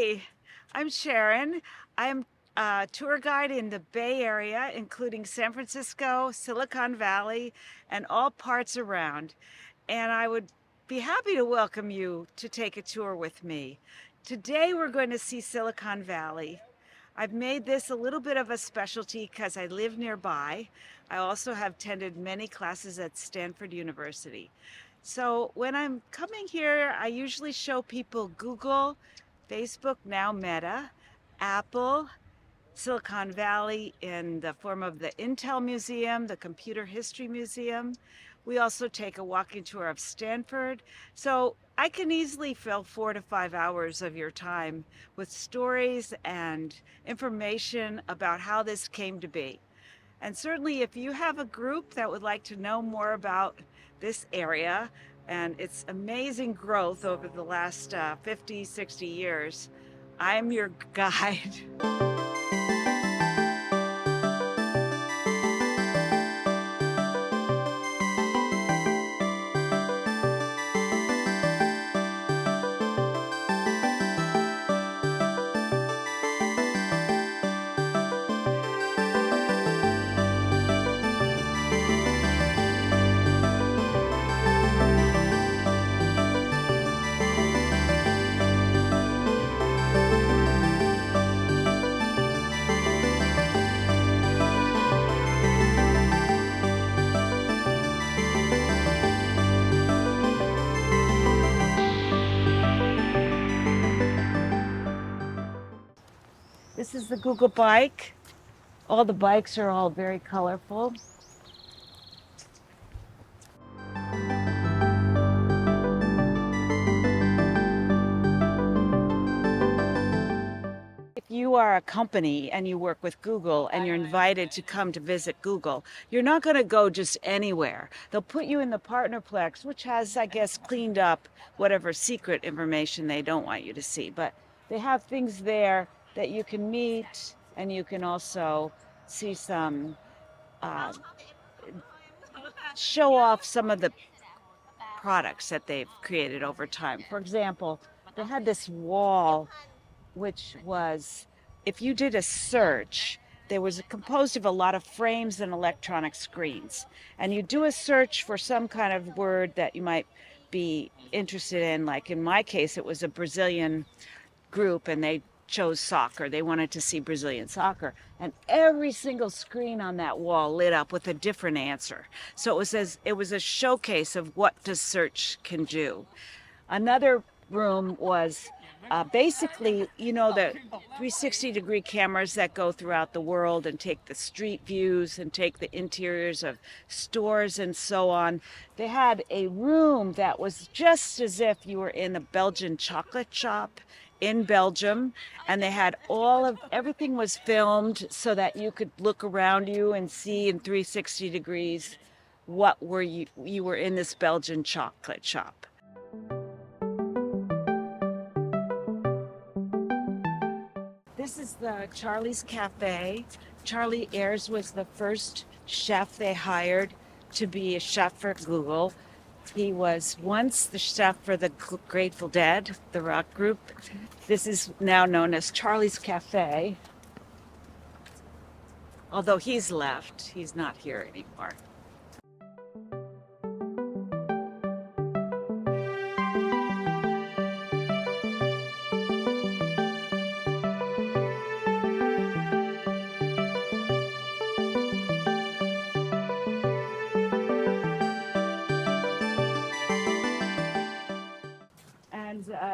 Hi, I'm Sharon. I'm a tour guide in the Bay Area, including San Francisco, Silicon Valley, and all parts around. And I would be happy to welcome you to take a tour with me. Today we're going to see Silicon Valley. I've made this a little bit of a specialty because I live nearby. I also have attended many classes at Stanford University. So when I'm coming here, I usually show people Google, Facebook, now Meta, Apple, Silicon Valley in the form of the Intel Museum, the Computer History Museum. We also take a walking tour of Stanford. So I can easily fill 4 to 5 hours of your time with stories and information about how this came to be. And certainly if you have a group that would like to know more about this area and its amazing growth over the last 50, 60 years, I'm your guide. This is the Google bike. All the bikes are all very colorful. If you are a company and you work with Google and you're invited to come to visit Google, you're not going to go just anywhere. They'll put you in the partner Plex, which has, I guess, cleaned up whatever secret information they don't want you to see. But they have things there that you can meet, and you can also see some, uh, show off some of the products that they've created over time. For example, they had this wall, which was, if you did a search, there was composed of a lot of frames and electronic screens. And you do a search for some kind of word that you might be interested in. Like in my case, it was a Brazilian group and they chose soccer. They wanted to see Brazilian soccer. And every single screen on that wall lit up with a different answer. So it was a showcase of what the search can do. Another room was basically, you know, the 360-degree cameras that go throughout the world and take the street views and take the interiors of stores and so on. They had a room that was just as if you were in a Belgian chocolate shop in Belgium, and they had everything was filmed so that you could look around you and see in 360 degrees what you were in this Belgian chocolate shop. This is the Charlie's Cafe. Charlie Ayers was the first chef they hired to be a chef for Google. He was once the chef for the Grateful Dead, the rock group. This is now known as Charlie's Cafe. Although he's left, he's not here anymore.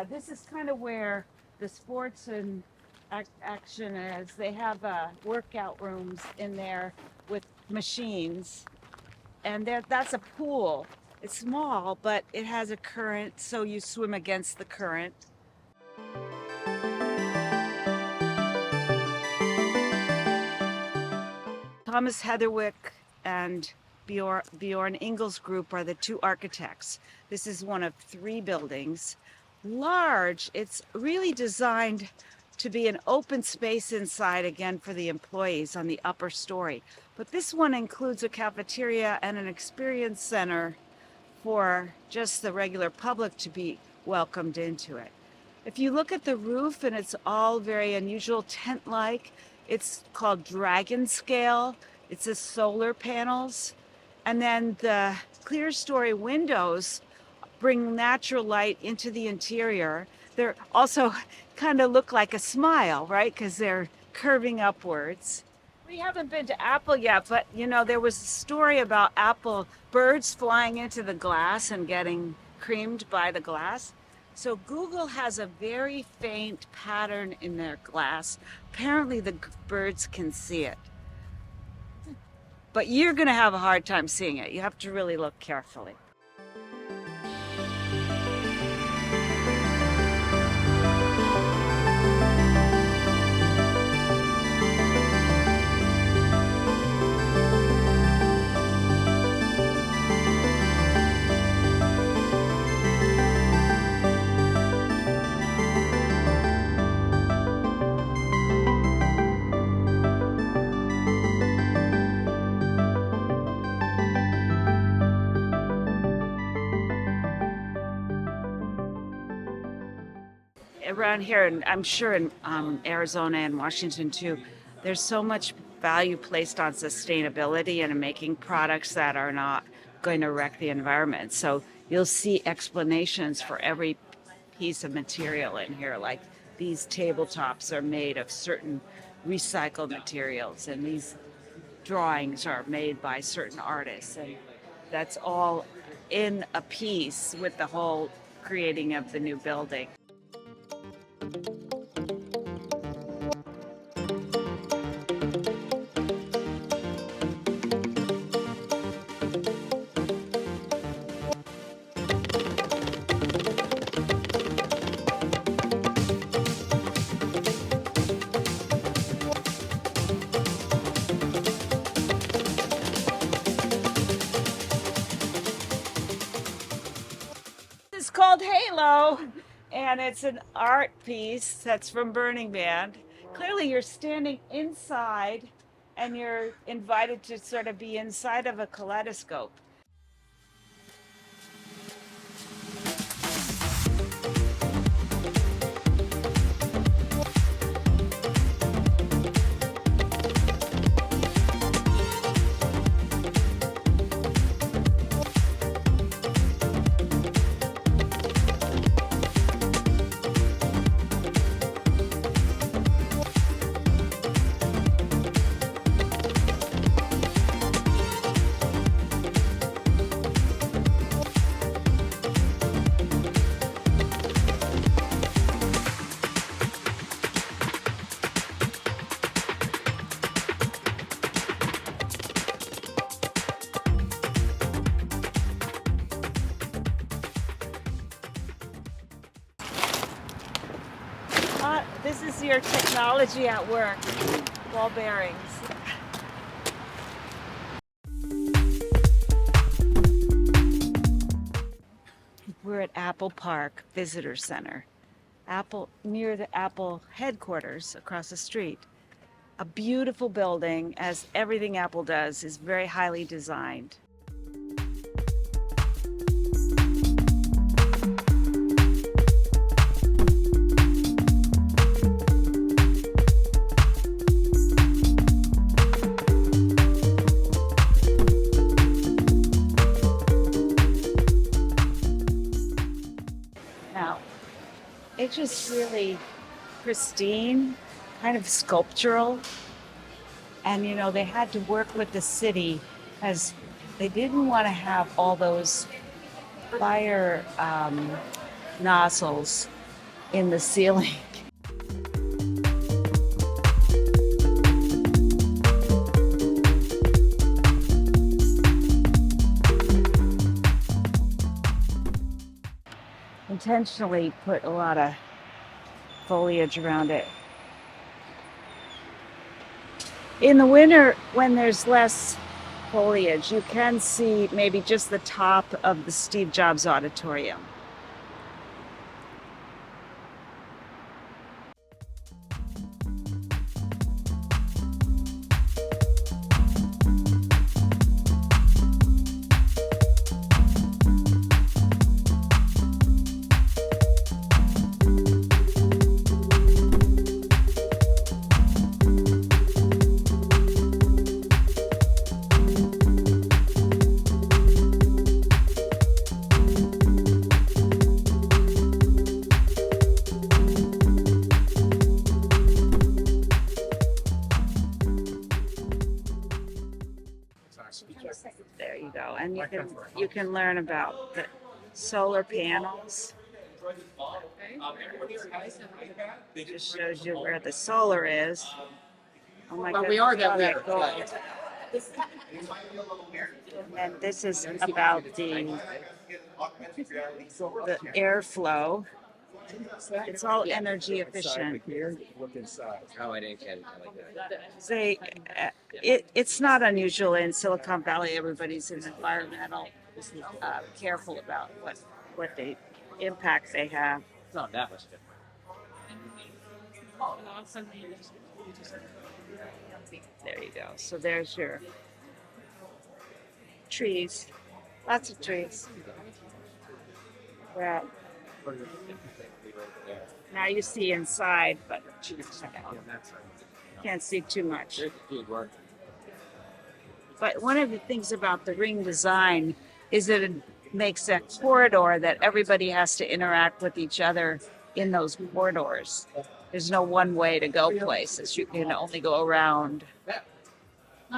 This is kind of where the sports and action is. They have workout rooms in there with machines, and that's a pool. It's small, but it has a current, so you swim against the current. Thomas Heatherwick and Bjorn Ingels group are the two architects. This is one of 3 buildings. Large. It's really designed to be an open space inside, again, for the employees on the upper story. But this one includes a cafeteria and an experience center for just the regular public to be welcomed into it. If you look at the roof, and it's all very unusual, tent-like, it's called dragon scale. It's the solar panels. And then the clear story windows bring natural light into the interior. They're also kind of look like a smile, right? Because they're curving upwards. We haven't been to Apple yet, but you know, there was a story about apple birds flying into the glass and getting creamed by the glass. So Google has a very faint pattern in their glass. Apparently the birds can see it. But you're gonna have a hard time seeing it. You have to really look carefully. Around here, and I'm sure in Arizona and Washington too, there's so much value placed on sustainability and making products that are not going to wreck the environment. So you'll see explanations for every piece of material in here, like these tabletops are made of certain recycled materials, and these drawings are made by certain artists, and that's all in a piece with the whole creating of the new building. It's called Halo, and it's an art piece that's from Burning Man. Clearly you're standing inside and you're invited to sort of be inside of a kaleidoscope. This is your technology at work, ball bearings. We're at Apple Park Visitor Center, near the Apple headquarters across the street. A beautiful building, as everything Apple does is very highly designed. It's just really pristine, kind of sculptural. And you know, they had to work with the city as they didn't want to have all those fire nozzles in the ceiling. Intentionally put a lot of foliage around it. In the winter, when there's less foliage, you can see maybe just the top of the Steve Jobs Auditorium. and you can learn about the solar panels. It just shows you where the solar is. Oh my Well, goodness, we are oh, that that gold. And this is about the airflow. It's all energy efficient. Oh, I didn't get it. I like that. They, it's not unusual in Silicon Valley. Everybody's environmental, careful about what they impact they have. It's not that much different. There you go. So there's your trees. Lots of trees. Well, now you see inside, but can't see too much. But one of the things about the ring design is that it makes a corridor that everybody has to interact with each other in those corridors. There's no one way to go places. You can only go around.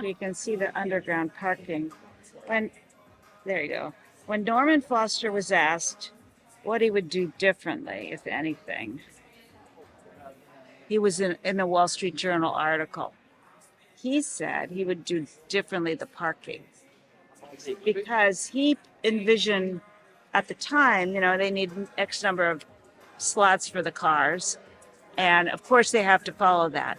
You can see the underground parking. There you go. When Norman Foster was asked what he would do differently, if anything, he was in the Wall Street Journal article. He said he would do differently the parking because he envisioned at the time, they need X number of slots for the cars. And of course they have to follow that.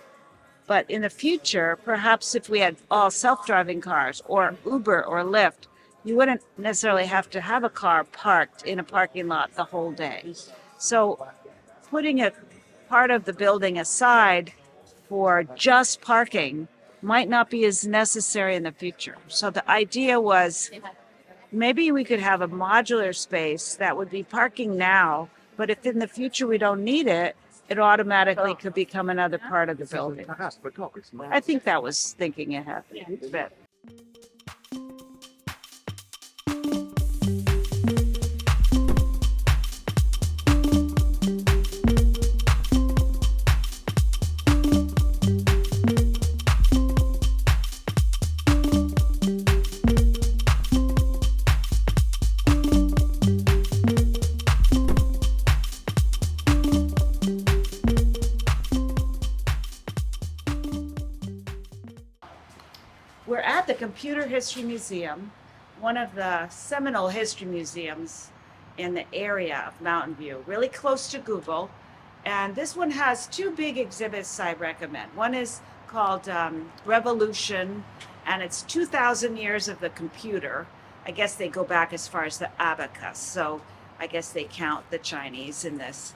But in the future, perhaps if we had all self-driving cars or Uber or Lyft, you wouldn't necessarily have to have a car parked in a parking lot the whole day. So putting a part of the building aside for just parking might not be as necessary in the future. So the idea was maybe we could have a modular space that would be parking now, but if in the future we don't need it, it automatically could become another part of the building. I think that was thinking ahead a bit. We're at the Computer History Museum, one of the seminal history museums in the area of Mountain View, really close to Google. And this one has two big exhibits I recommend. One is called Revolution, and it's 2,000 years of the computer. I guess they go back as far as the abacus, so I guess they count the Chinese in this.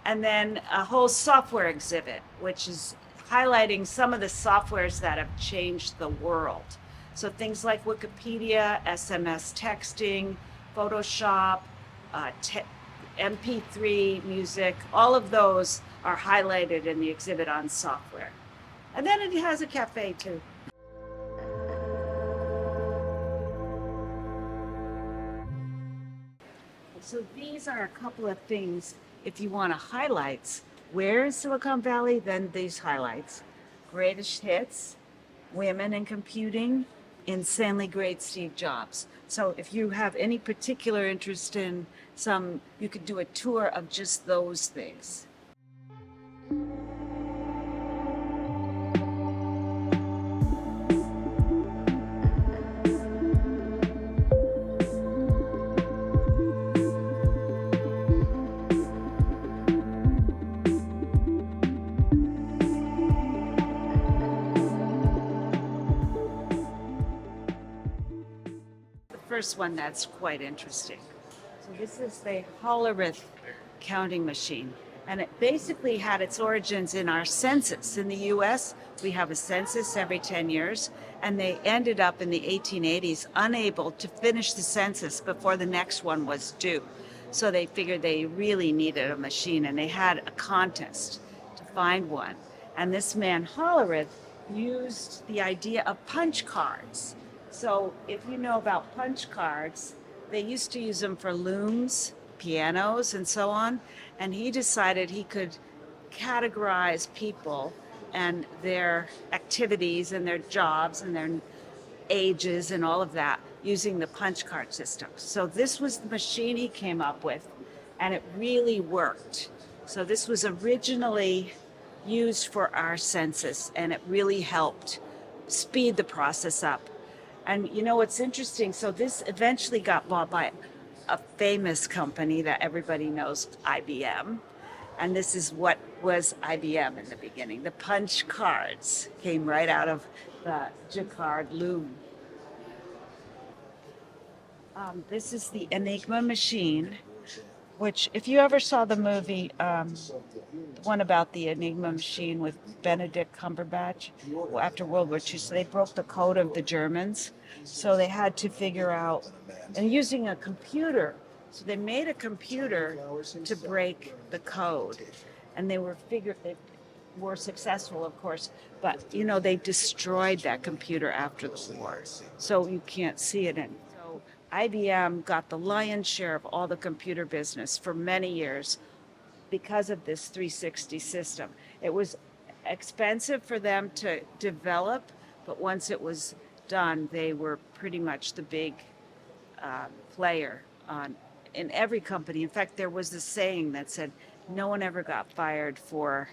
And then a whole software exhibit, which is highlighting some of the softwares that have changed the world. So things like Wikipedia, SMS texting, Photoshop, MP3 music, all of those are highlighted in the exhibit on software. And then it has a cafe too. So these are a couple of things if you want highlights. Where is Silicon Valley? Then these highlights. Greatest hits, women in computing, insanely great Steve Jobs. So if you have any particular interest in some, you could do a tour of just those things. First one that's quite interesting. So this is the Hollerith counting machine, and it basically had its origins in our census. In the US, we have a census every 10 years, and they ended up in the 1880s unable to finish the census before the next one was due. So they figured they really needed a machine, and they had a contest to find one. And this man Hollerith used the idea of punch cards. So if you know about punch cards, they used to use them for looms, pianos, and so on. And he decided he could categorize people and their activities and their jobs and their ages and all of that using the punch card system. So this was the machine he came up with, and it really worked. So this was originally used for our census, and it really helped speed the process up. And you know what's interesting? So this eventually got bought by a famous company that everybody knows, IBM. And this is what was IBM in the beginning. The punch cards came right out of the Jacquard loom. This is the Enigma machine, which, if you ever saw the movie, the one about the Enigma machine with Benedict Cumberbatch after World War II, so they broke the code of the Germans. So they had to figure out, and using a computer, so they made a computer to break the code. And they were successful, of course, but you know, they destroyed that computer after the war. So you can't see it in. So IBM got the lion's share of all the computer business for many years because of this 360 system. It was expensive for them to develop, but once it was done, they were pretty much the big player in every company. In fact, there was this saying that said, no one ever got fired for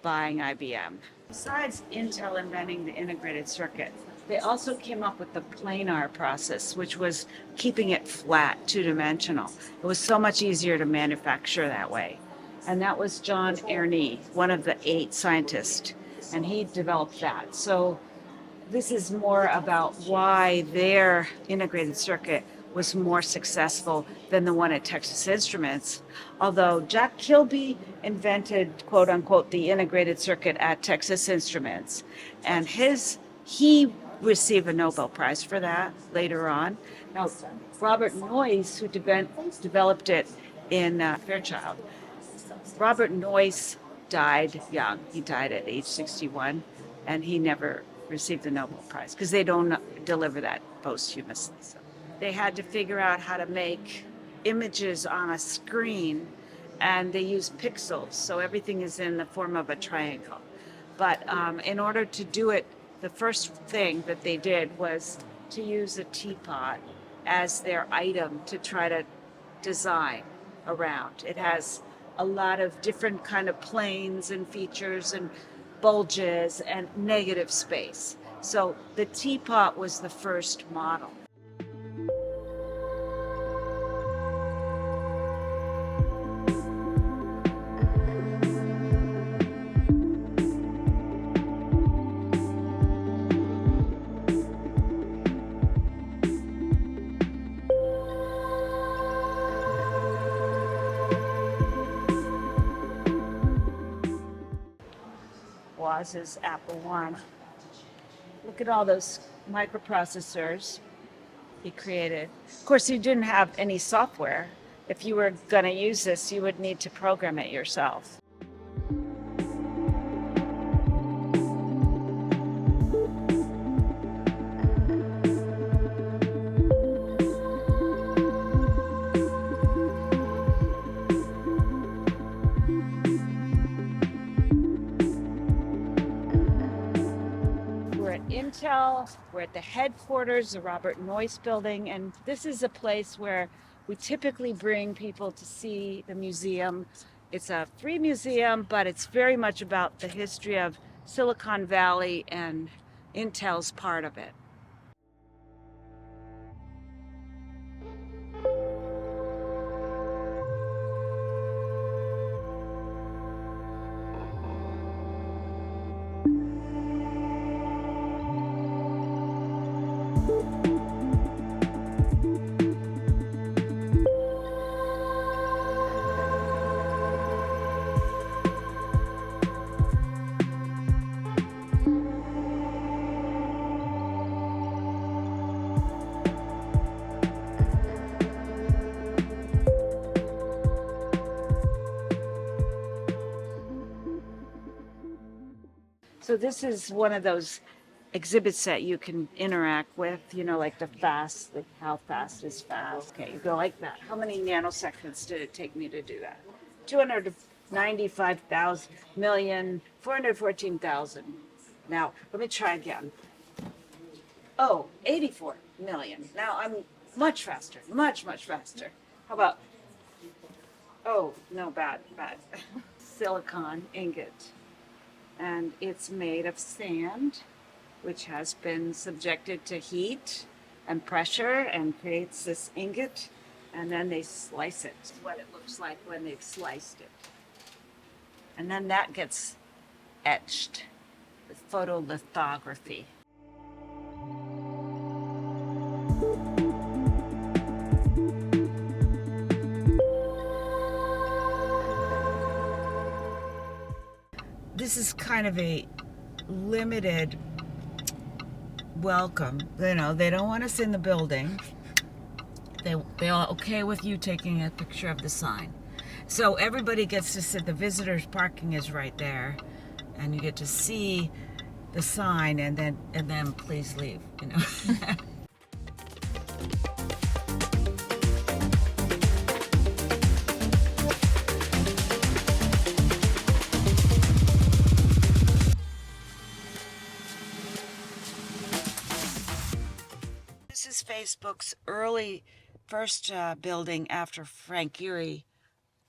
buying IBM. Besides Intel inventing the integrated circuit, they also came up with the planar process, which was keeping it flat, two-dimensional. It was so much easier to manufacture that way. And that was John Ernie, one of the 8 scientists, and he developed that. So this is more about why their integrated circuit was more successful than the one at Texas Instruments. Although Jack Kilby invented, quote unquote, the integrated circuit at Texas Instruments, and he received a Nobel Prize for that later on. Now, Robert Noyce, who developed it in Fairchild, Robert Noyce died young. He died at age 61, and he never received the Nobel Prize because they don't deliver that posthumously. So they had to figure out how to make images on a screen, and they use pixels, so everything is in the form of a triangle. But in order to do it, the first thing that they did was to use a teapot as their item to try to design around. It has a lot of different kind of planes and features and bulges and negative space. So the teapot was the first model. Woz's Apple One. Look at all those microprocessors he created. Of course, he didn't have any software. If you were going to use this, you would need to program it yourself. Intel, we're at the headquarters, the Robert Noyce building, and this is a place where we typically bring people to see the museum. It's a free museum, but it's very much about the history of Silicon Valley, and Intel's part of it. So this is one of those exhibits that you can interact with, you know, like like how fast is fast. Okay, you go like that. How many nanoseconds did it take me to do that? 295,000,414,000. Now, let me try again. Oh, 84. million. Now I'm much faster, much faster. How about, oh, no, bad. Silicon ingot. And it's made of sand, which has been subjected to heat and pressure and creates this ingot. And then they slice it. It's what it looks like when they've sliced it. And then that gets etched with photolithography. This is kind of a limited welcome. You know, they don't want us in the building. They are okay with you taking a picture of the sign. So everybody gets to sit, the visitors parking is right there, and you get to see the sign, and then please leave, you know. This is Facebook's first building after Frank Gehry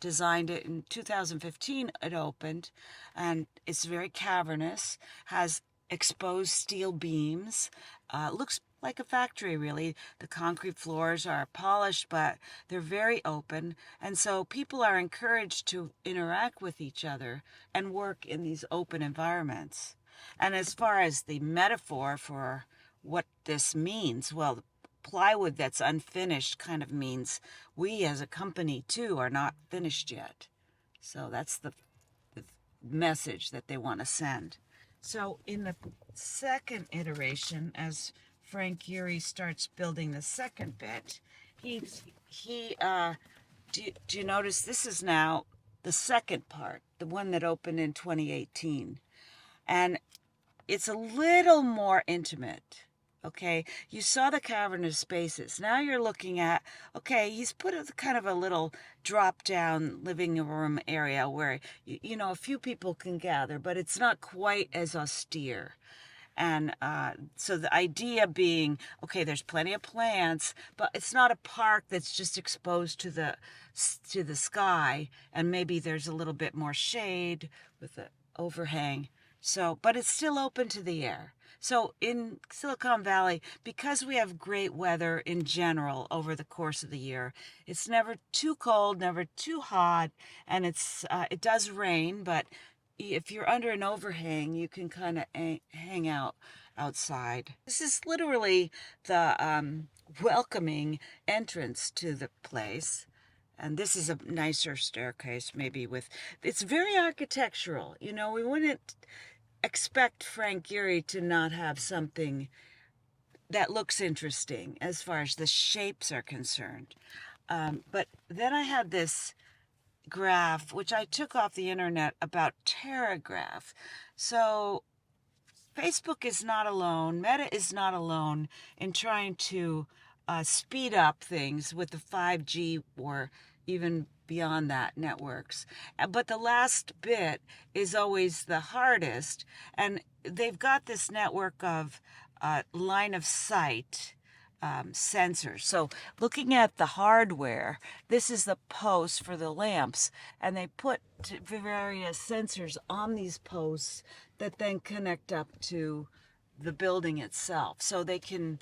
designed it in 2015. It opened, and it's very cavernous, has exposed steel beams, looks like a factory really. The concrete floors are polished, but they're very open, and so people are encouraged to interact with each other and work in these open environments. And as far as the metaphor for what this means, well, plywood that's unfinished kind of means we as a company too are not finished yet. So that's the message that they want to send. So in the second iteration, as Frank Gehry starts building the second bit, do you notice this is now the second part, the one that opened in 2018, and it's a little more intimate. Okay, you saw the cavernous spaces. Now you're looking at, okay, he's put a kind of a little drop-down living room area where, you know, a few people can gather, but it's not quite as austere. And so the idea being, okay, there's plenty of plants, but it's not a park that's just exposed to the sky, and maybe there's a little bit more shade with the overhang. So, but it's still open to the air. So in Silicon Valley, because we have great weather in general over the course of the year, it's never too cold, never too hot, and it does rain, but if you're under an overhang, you can kind of hang out outside. This is literally the welcoming entrance to the place. And this is a nicer staircase, maybe it's very architectural. You know, we wouldn't expect Frank Gehry to not have something that looks interesting as far as the shapes are concerned. But then I had this graph, which I took off the internet, about teragraph. So Facebook is not alone, Meta is not alone in trying to speed up things with the 5G or even beyond that networks. But the last bit is always the hardest, and they've got this network of line of sight sensors. So looking at the hardware, this is the post for the lamps, and they put various sensors on these posts that then connect up to the building itself. So they can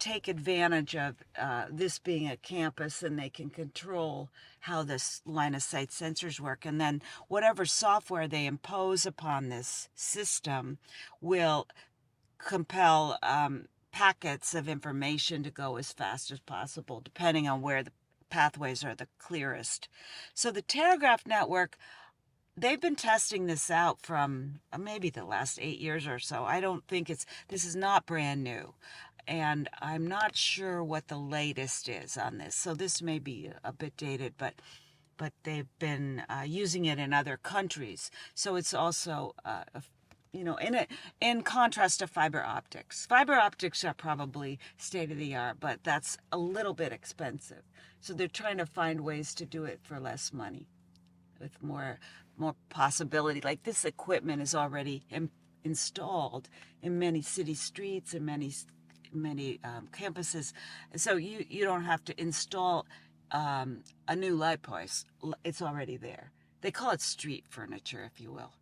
take advantage of this being a campus, and they can control how this line of sight sensors work. And then whatever software they impose upon this system will compel packets of information to go as fast as possible, depending on where the pathways are the clearest. So the Teragraph network, they've been testing this out from maybe the last 8 years or so. I don't think this is not brand new. And I'm not sure what the latest is on this. So this may be a bit dated, but they've been using it in other countries. So it's also, in contrast to fiber optics. Fiber optics are probably state of the art, but that's a little bit expensive. So they're trying to find ways to do it for less money, with more possibility. Like this equipment is already installed in many city streets and many campuses. So you don't have to install a new light post. It's already there. They call it street furniture, if you will.